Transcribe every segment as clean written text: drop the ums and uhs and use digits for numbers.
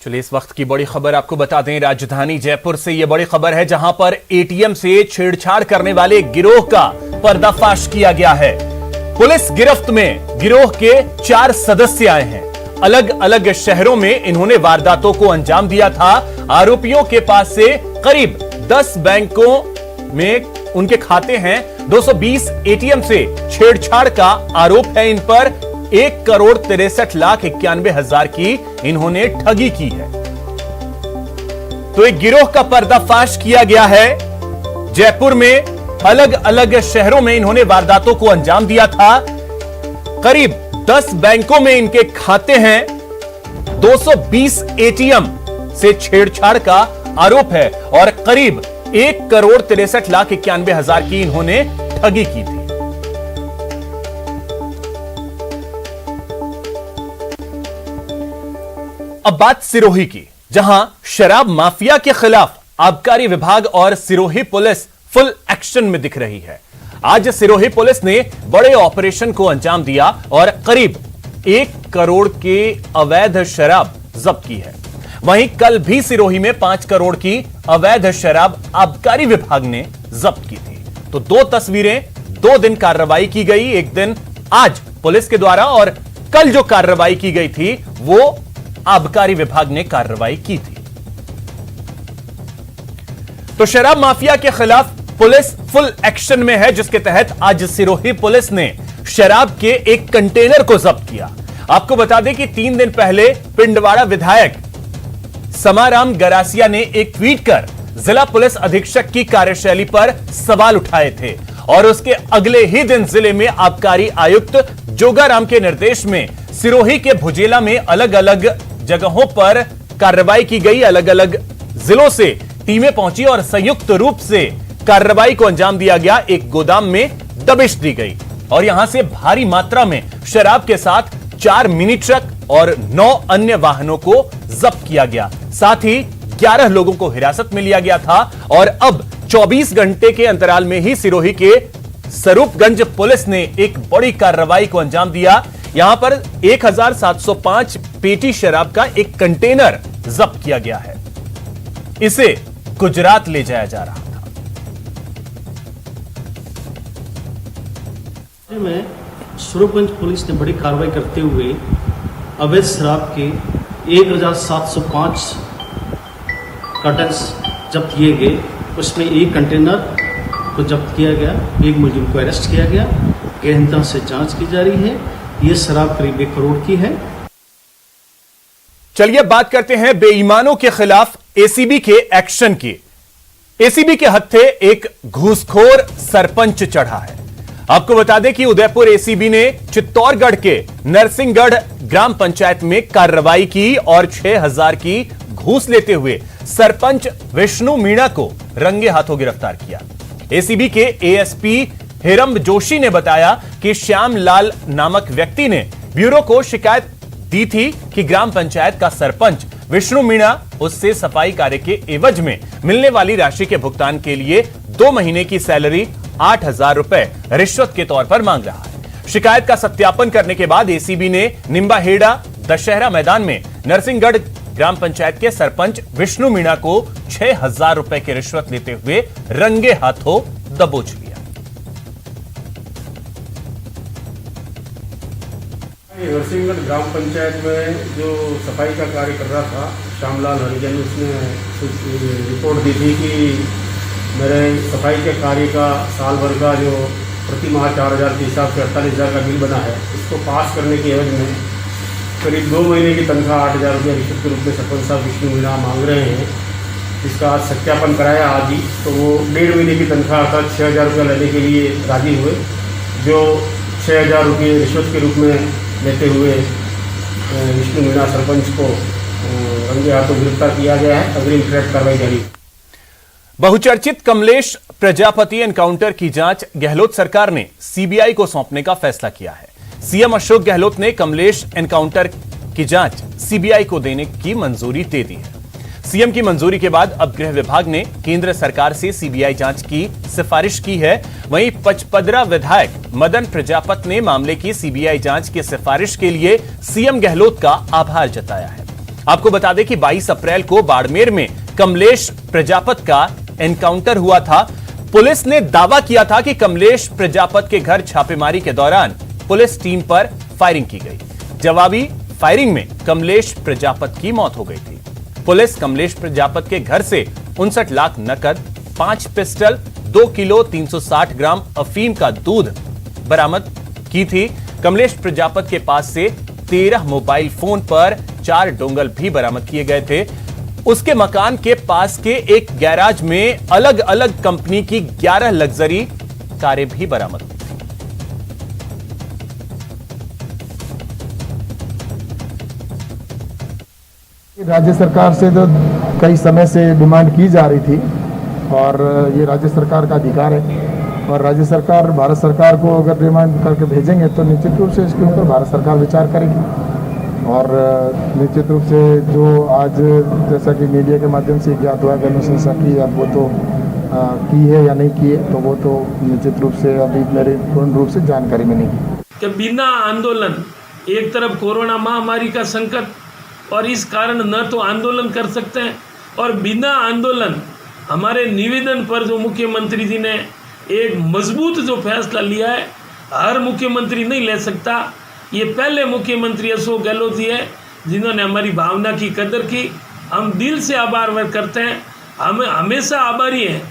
चलिए इस वक्त की बड़ी खबर आपको बता दें, राजधानी जयपुर से यह बड़ी खबर है जहां पर एटीएम से छेड़छाड़ करने वाले गिरोह का पर्दाफाश किया गया है। पुलिस गिरफ्त में गिरोह के 4 सदस्य आए हैं। अलग अलग शहरों में इन्होंने वारदातों को अंजाम दिया था। आरोपियों के पास से करीब 10 बैंकों में उनके खाते हैं। 220 एटीएम से छेड़छाड़ का आरोप है इन पर। 1,63,91,000 की इन्होंने ठगी की है। तो एक गिरोह का पर्दाफाश किया गया है। जयपुर में अलग अलग शहरों में इन्होंने वारदातों को अंजाम दिया था। करीब 10 बैंकों में इनके खाते हैं। 220 एटीएम से छेड़छाड़ का आरोप है और करीब 1,63,91,000 की इन्होंने ठगी की थी। अब बात सिरोही की, जहां शराब माफिया के खिलाफ आबकारी विभाग और सिरोही पुलिस फुल एक्शन में दिख रही है। आज सिरोही पुलिस ने बड़े ऑपरेशन को अंजाम दिया और करीब 1 करोड़ के अवैध शराब जब्त की है। वहीं कल भी सिरोही में 5 करोड़ की अवैध शराब आबकारी विभाग ने जब्त की थी। तो 2 तस्वीरें, 2 दिन कार्रवाई की गई। एक दिन आज पुलिस के द्वारा और कल जो कार्रवाई की गई थी वो आबकारी विभाग ने कार्रवाई की थी। तो शराब माफिया के खिलाफ पुलिस फुल एक्शन में है, जिसके तहत आज सिरोही पुलिस ने शराब के एक कंटेनर को जब्त किया। आपको बता दें कि 3 दिन पहले पिंडवाड़ा विधायक समाराम गरासिया ने एक ट्वीट कर जिला पुलिस अधीक्षक की कार्यशैली पर सवाल उठाए थे और उसके अगले ही दिन जिले में आबकारी आयुक्त जोगाराम के निर्देश में सिरोही के भुजेला में अलग अलग जगहों पर कार्रवाई की गई। अलग अलग जिलों से टीमें पहुंची और संयुक्त रूप से कार्रवाई को अंजाम दिया गया। एक गोदाम में दबिश दी गई और यहां से भारी मात्रा में शराब के साथ 4 मिनी ट्रक और 9 अन्य वाहनों को जब्त किया गया। साथ ही 11 लोगों को हिरासत में लिया गया था और अब 24 घंटे के अंतराल में ही सिरोही के स्वरूपगंज पुलिस ने एक बड़ी कार्रवाई को अंजाम दिया। यहां पर 1,705 पेटी शराब का एक कंटेनर जब्त किया गया है। इसे गुजरात ले जाया जा रहा था। में स्वरूपगंज पुलिस ने बड़ी कार्रवाई करते हुए अवैध शराब के 1,705 कार्टन्स जब्त किए गए। उसमें एक कंटेनर को जब्त किया गया, एक मुलजिम को अरेस्ट किया गया। गहनता से जांच की जा रही है। यह शराब करीब 1 करोड़ की है। चलिए बात करते हैं बेईमानों के खिलाफ एसीबी के एक्शन की। एसीबी के हत्थे एक घूसखोर सरपंच चढ़ा है। आपको बता दें कि उदयपुर एसीबी ने चित्तौड़गढ़ के नरसिंहगढ़ ग्राम पंचायत में कार्रवाई की और 6,000 की घूस लेते हुए सरपंच विष्णु मीणा को रंगे हाथों गिरफ्तार किया। एसीबी के एएसपी हिरम जोशी ने बताया कि श्याम लाल नामक व्यक्ति ने ब्यूरो को शिकायत दी थी कि ग्राम पंचायत का सरपंच विष्णु मीणा उससे सफाई कार्य के एवज में मिलने वाली राशि के भुगतान के लिए 2 महीने की सैलरी 8,000 रुपए रिश्वत के तौर पर मांग रहा है। शिकायत का सत्यापन करने के बाद एसीबी ने निम्बाहेड़ा दशहरा मैदान में नरसिंहगढ़ ग्राम पंचायत के सरपंच विष्णु मीणा को 6,000 रुपए की रिश्वत लेते हुए रंगे हाथों दबोच लिया। नरसिंहगढ़ ग्राम पंचायत में जो सफाई का कार्य कर रहा था श्यामलाल हरिजन, उसने रिपोर्ट दी थी कि मेरे सफाई के कार्य का साल भर का जो प्रति माह 4,000 के हिसाब से 48,000 का बिल बना है, इसको पास करने के एवज में करीब 2 महीने की तनख्वाह 8,000 रुपये रिश्वत के रूप में सरपंच साहब विष्णु मीणा मांग रहे हैं। इसका आज सत्यापन कराया आज ही, तो वो 1.5 महीने की तनख्वाह अर्थात 6,000 रुपये लेने के लिए राजी हुए। जो 6,000 रुपये रिश्वत के रूप में लेते हुए विष्णु मीणा सरपंच को रंगे हाथों गिरफ्तार किया गया है। अग्रिम ट्रैप कार्रवाई जारी। बहुचर्चित कमलेश प्रजापति एनकाउंटर की जांच गहलोत सरकार ने सीबीआई को सौंपने का फैसला किया है। सीएम अशोक गहलोत ने कमलेश एनकाउंटर की जांच सीबीआई को देने की मंजूरी दे दी है। सीएम की मंजूरी के बाद अब गृह विभाग ने केंद्र सरकार से सीबीआई जांच की सिफारिश की है। वहीं पचपदरा विधायक मदन प्रजापत ने मामले की सीबीआई जांच की सिफारिश के लिए सीएम गहलोत का आभार जताया है। आपको बता दें कि 22 अप्रैल को बाड़मेर में कमलेश प्रजापत का एनकाउंटर हुआ था। पुलिस ने दावा किया था कि कमलेश प्रजापत के घर छापेमारी के दौरान पुलिस टीम पर फायरिंग की गई। जवाबी फायरिंग में कमलेश प्रजापत की मौत हो गई थी। पुलिस कमलेश प्रजापत के घर से 59 लाख नकद, 5 पिस्टल, 2 किलो 360 ग्राम अफीम का दूध बरामद की थी। कमलेश प्रजापत के पास से 13 मोबाइल फोन पर 4 डोंगल भी बरामद किए गए थे। उसके मकान के पास के एक गैराज में अलग अलग कंपनी की 11 लग्जरी कारें भी बरामद हुई। राज्य सरकार से तो कई समय से डिमांड की जा रही थी और ये राज्य सरकार का अधिकार है और राज्य सरकार भारत सरकार को अगर डिमांड करके भेजेंगे तो निश्चित रूप से इसके ऊपर भारत सरकार विचार करेगी और निश्चित रूप से जो आज जैसा कि मीडिया के माध्यम से ज्ञात हुआ कि अनुशंसा की अब वो तो की है या नहीं की है तो वो तो निश्चित रूप से अभी मेरे पूर्ण रूप से जानकारी में नहीं कि बिना आंदोलन, एक तरफ कोरोना महामारी का संकट और इस कारण न तो आंदोलन कर सकते हैं और बिना आंदोलन हमारे निवेदन पर जो मुख्यमंत्री जी ने एक मजबूत जो फैसला लिया है, हर मुख्यमंत्री नहीं ले सकता। ये पहले मुख्यमंत्री अशोक गहलोत जी है जिन्होंने हमारी भावना की कदर की। हम दिल से आभार व्यक्त करते हैं, हम हमेशा आभारी हैं।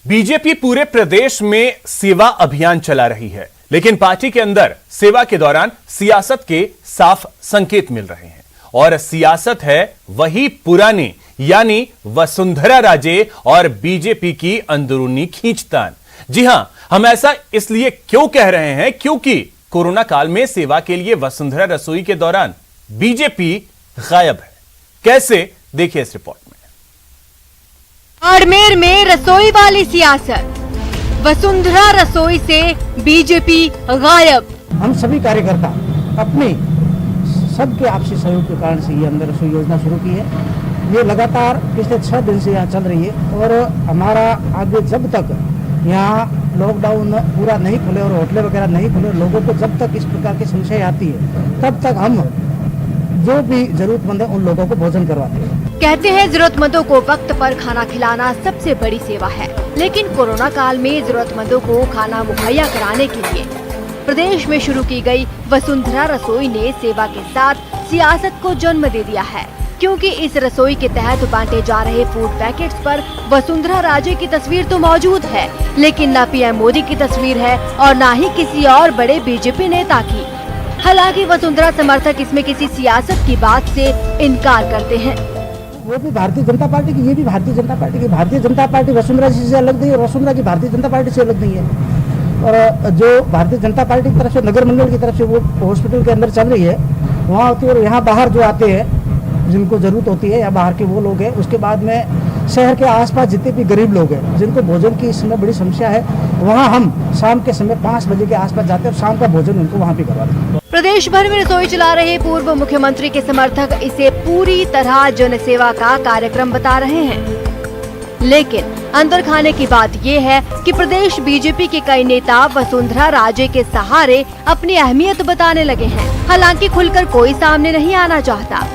बीजेपी पूरे प्रदेश में सेवा अभियान चला रही है, लेकिन पार्टी के अंदर सेवा के दौरान सियासत के साफ संकेत मिल रहे हैं और सियासत है वही पुरानी यानी वसुंधरा राजे और बीजेपी की अंदरूनी खींचतान। जी हां, हम ऐसा इसलिए क्यों कह रहे हैं क्योंकि कोरोना काल में सेवा के लिए वसुंधरा रसोई के दौरान बीजेपी गायब है। कैसे, देखिए इस रिपोर्ट में। बाड़मेर में रसोई वाली सियासत, वसुंधरा रसोई से बीजेपी गायब। हम सभी कार्यकर्ता अपने सबके आपसी सहयोग के कारण से ये अंदर रसोई योजना शुरू की है। ये लगातार पिछले 6 दिन से यहाँ चल रही है और हमारा आगे जब तक यहाँ लॉकडाउन पूरा नहीं खुले और होटलें वगैरह नहीं खुले, लोगों को जब तक इस प्रकार की समस्या आती है तब तक हम जो भी जरूरतमंद है उन लोगों को भोजन करवाते हैं। कहते हैं जरूरतमंदों को वक्त पर खाना खिलाना सबसे बड़ी सेवा है, लेकिन कोरोना काल में जरूरतमंदों को खाना मुहैया कराने के लिए प्रदेश में शुरू की गई वसुंधरा रसोई ने सेवा के साथ सियासत को जन्म दे दिया है, क्योंकि इस रसोई के तहत बांटे जा रहे फूड पैकेट्स पर वसुंधरा राजे की तस्वीर तो मौजूद है, लेकिन न पीएम मोदी की तस्वीर है और न ही किसी और बड़े बीजेपी नेता की। हालांकि वसुंधरा समर्थक इसमें किसी सियासत की बात से इनकार करते हैं। वो भी भारतीय जनता पार्टी की, ये भी भारतीय जनता पार्टी की। भारतीय जनता पार्टी वसुंधरा जी से अलग नहीं है, वसुंधरा जी भारतीय जनता पार्टी से अलग नहीं है। और जो भारतीय जनता पार्टी की तरफ से नगर मंडल की तरफ से वो हॉस्पिटल के अंदर चल रही है वहाँ होती है और यहाँ बाहर जो आते हैं जिनको जरूरत होती है या बाहर के वो लोग हैं, उसके बाद में शहर के आसपास जितने भी गरीब लोग हैं जिनको भोजन की इस समय बड़ी समस्या है, वहाँ हम शाम के समय 5 बजे के आसपास जाते हैं और शाम का भोजन उनको वहाँ भी करवाते हैं। प्रदेश भर में रसोई चला रहे पूर्व मुख्यमंत्री के समर्थक इसे पूरी तरह जनसेवा का कार्यक्रम बता रहे हैं, लेकिन अंदर खाने की बात ये है कि प्रदेश बीजेपी के कई नेता वसुंधरा राजे के सहारे अपनी अहमियत बताने लगे हैं। हालांकि खुलकर कोई सामने नहीं आना चाहता।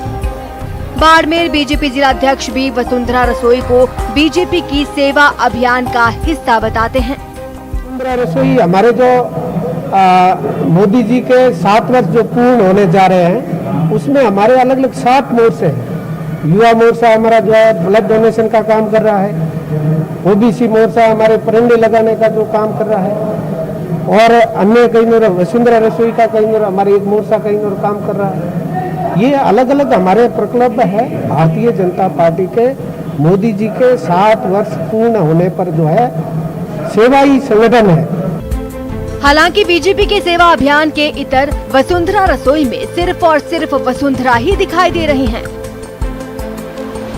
बाड़मेर बीजेपी जिलाध्यक्ष भी वसुंधरा रसोई को बीजेपी की सेवा अभियान का हिस्सा बताते हैं। वसुंधरा रसोई हमारे जो मोदी जी के 7 वर्ष जो पूर्ण होने जा रहे हैं उसमें हमारे अलग अलग 7 मोर्चे हैं। युवा मोर्चा हमारा जो है ब्लड डोनेशन का काम कर रहा है, ओबीसी मोर्चा हमारे परिंदे लगाने का जो काम कर रहा है और अन्य कहीं और वसुंधरा रसोई का कहीं और हमारे एक मोर्चा कहीं और काम कर रहा है। ये अलग अलग हमारे प्रकल्प है भारतीय जनता पार्टी के मोदी जी के 7 वर्ष पूर्ण होने पर जो है सेवाई संगठन है। हालांकि बीजेपी के सेवा अभियान के इतर वसुंधरा रसोई में सिर्फ और सिर्फ वसुंधरा ही दिखाई दे रही हैं,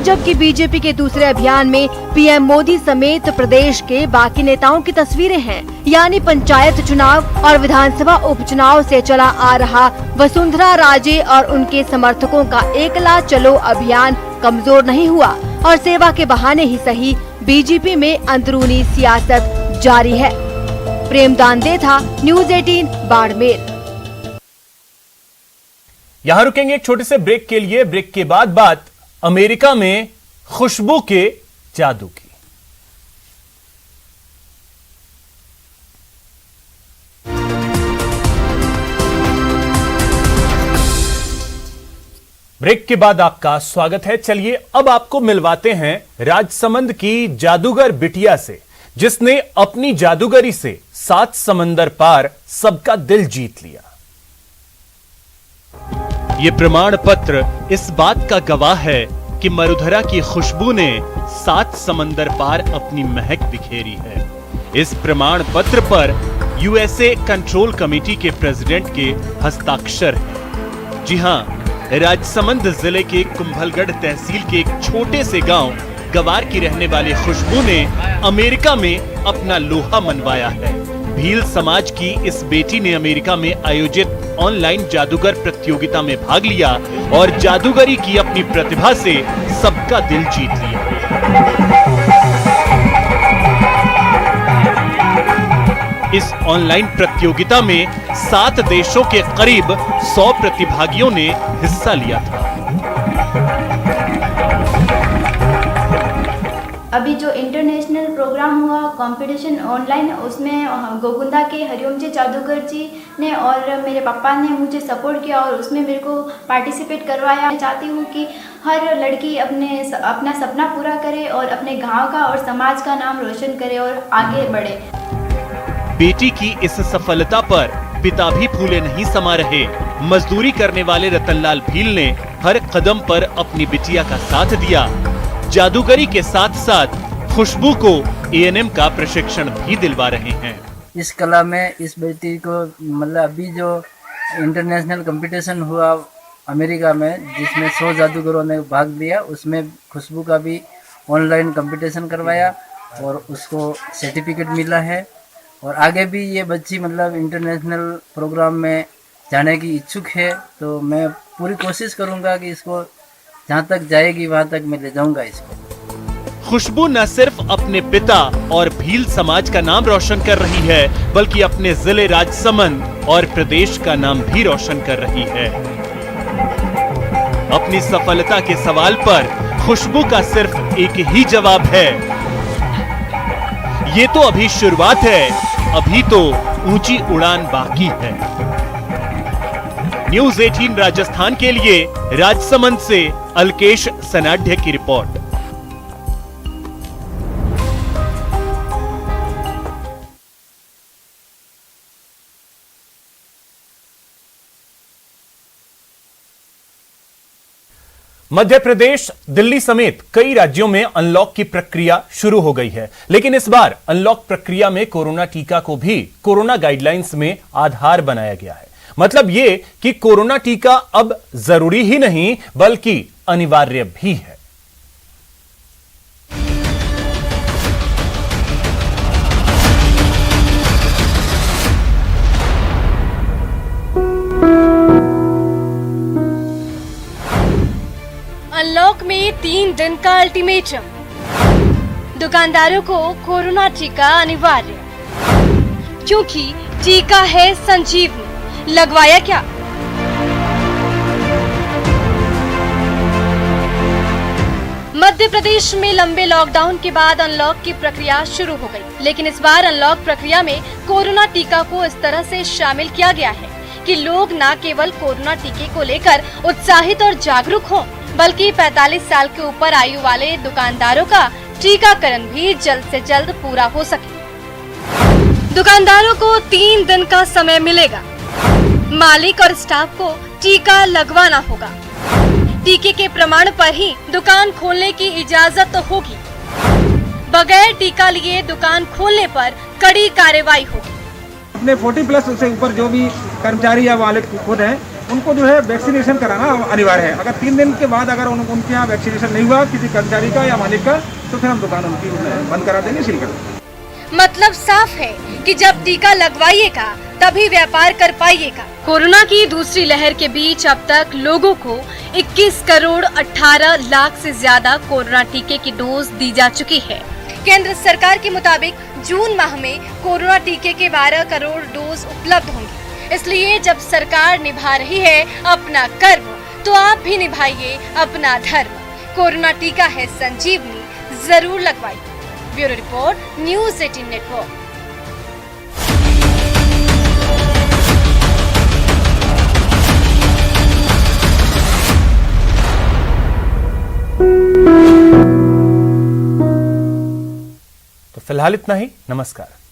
जबकि बीजेपी के दूसरे अभियान में पीएम मोदी समेत प्रदेश के बाकी नेताओं की तस्वीरें हैं। यानी पंचायत चुनाव और विधानसभा उपचुनाव से चला आ रहा वसुंधरा राजे और उनके समर्थकों का एकला चलो अभियान कमजोर नहीं हुआ और सेवा के बहाने ही सही बीजेपी में अंदरूनी सियासत जारी है। प्रेमदान देथा, न्यूज़ 18 बाड़मेर। यहां रुकेंगे एक छोटे से ब्रेक के लिए। ब्रेक के बाद बात अमेरिका में खुशबू के जादू की। ब्रेक के बाद आपका स्वागत है। चलिए अब आपको मिलवाते हैं राजसमंद की जादूगर बिटिया से, जिसने अपनी जादूगरी से 7 समंदर पार सबका दिल जीत लिया। यह प्रमाण पत्र इस बात का गवाह है कि मरुधरा की खुशबू ने 7 समंदर पार अपनी महक बिखेरी है। इस प्रमाण पत्र पर यूएसए कंट्रोल कमेटी के प्रेसिडेंट के हस्ताक्षर है। जी हां, राजसमंद जिले के कुंभलगढ़ तहसील के एक छोटे से गांव गवार की रहने वाली खुशबू ने अमेरिका में अपना लोहा मनवाया है। भील समाज की इस बेटी ने अमेरिका में आयोजित ऑनलाइन जादूगर प्रतियोगिता में भाग लिया और जादूगरी की अपनी प्रतिभा से सबका दिल जीत लिया। इस ऑनलाइन प्रतियोगिता में 7 देशों के करीब 100 प्रतिभागियों ने हिस्सा लिया था। अभी जो इंटरनेशनल प्रोग्राम हुआ कंपटीशन ऑनलाइन, उसमें गोगुंदा के हरिओम जी जादूगर जी ने और मेरे पापा ने मुझे सपोर्ट किया और उसमें मेरे को पार्टिसिपेट करवाया। मैं चाहती हूँ कि हर लड़की अपना सपना पूरा करे और अपने गांव का और समाज का नाम रोशन करे और आगे बढ़े। बेटी की इस सफलता पर पिता भी फूले नहीं समा रहे। मजदूरी करने वाले रतनलाल भील ने हर कदम पर अपनी बिटिया का साथ दिया। जादूगरी के साथ साथ खुशबू को एएनएम का प्रशिक्षण भी दिलवा रहे हैं। इस कला में इस बेटी को मतलब अभी जो इंटरनेशनल कंपटीशन हुआ अमेरिका में, जिसमें 100 जादूगरों ने भाग लिया, उसमें खुशबू का भी ऑनलाइन कंपटीशन करवाया और उसको सर्टिफिकेट मिला है। और आगे भी ये बच्ची मतलब इंटरनेशनल प्रोग्राम में जाने की इच्छुक है, तो मैं पूरी कोशिश करूंगा कि इसको जहाँ तक जाएगी वहाँ तक मैं ले जाऊंगा इसको। खुशबू न सिर्फ अपने पिता और भील समाज का नाम रोशन कर रही है, बल्कि अपने जिले राजसमंद और प्रदेश का नाम भी रोशन कर रही है। अपनी सफलता के सवाल पर खुशबू का सिर्फ एक ही जवाब है, ये तो अभी शुरुआत है, अभी तो ऊंची उड़ान बाकी है। न्यूज़ 18 राजस्थान के लिए राजसमंद से अलकेश सनाढ्य की रिपोर्ट। मध्य प्रदेश, दिल्ली समेत कई राज्यों में अनलॉक की प्रक्रिया शुरू हो गई है, लेकिन इस बार अनलॉक प्रक्रिया में कोरोना टीका को भी कोरोना गाइडलाइंस में आधार बनाया गया है। मतलब ये कि कोरोना टीका अब जरूरी ही नहीं बल्कि अनिवार्य भी है। अनलॉक में 3 दिन का अल्टीमेटम, दुकानदारों को कोरोना टीका अनिवार्य, क्योंकि टीका है संजीवनी। लगवाया क्या? मध्य प्रदेश में लंबे लॉकडाउन के बाद अनलॉक की प्रक्रिया शुरू हो गई, लेकिन इस बार अनलॉक प्रक्रिया में कोरोना टीका को इस तरह से शामिल किया गया है कि लोग न केवल कोरोना टीके को लेकर उत्साहित और जागरूक हों, बल्कि 45 साल के ऊपर आयु वाले दुकानदारों का टीकाकरण भी जल्द से जल्द पूरा हो सके। दुकानदारों को 3 दिन का समय मिलेगा। मालिक और स्टाफ को टीका लगवाना होगा। टीके के प्रमाण पर ही दुकान खोलने की इजाजत होगी। बगैर टीका लिए दुकान खोलने पर कड़ी कार्रवाई होगी। अपने 40+ से ऊपर जो भी कर्मचारी या मालिक खुद हैं, उनको जो है वैक्सीनेशन कराना अनिवार्य है। अगर 3 दिन के बाद अगर उनके यहाँ वैक्सीनेशन नहीं हुआ किसी कर्मचारी का या मालिक का, तो फिर हम दुकान उनकी बंद करा देंगे, सील कर देंगे। मतलब साफ है कि जब टीका लगवाइएगा तभी व्यापार कर पाइएगा। कोरोना की दूसरी लहर के बीच अब तक लोगों को 21 करोड़ 18 लाख से ज्यादा कोरोना टीके की डोज दी जा चुकी है। केंद्र सरकार के मुताबिक जून माह में कोरोना टीके के 12 करोड़ डोज उपलब्ध होंगे। इसलिए जब सरकार निभा रही है अपना कर्म, तो आप भी निभाइए अपना धर्म। कोरोना टीका है संजीवनी, जरूर लगवाइए। Bureau report, news 18 network. तो फिलहाल इतना ही। नमस्कार।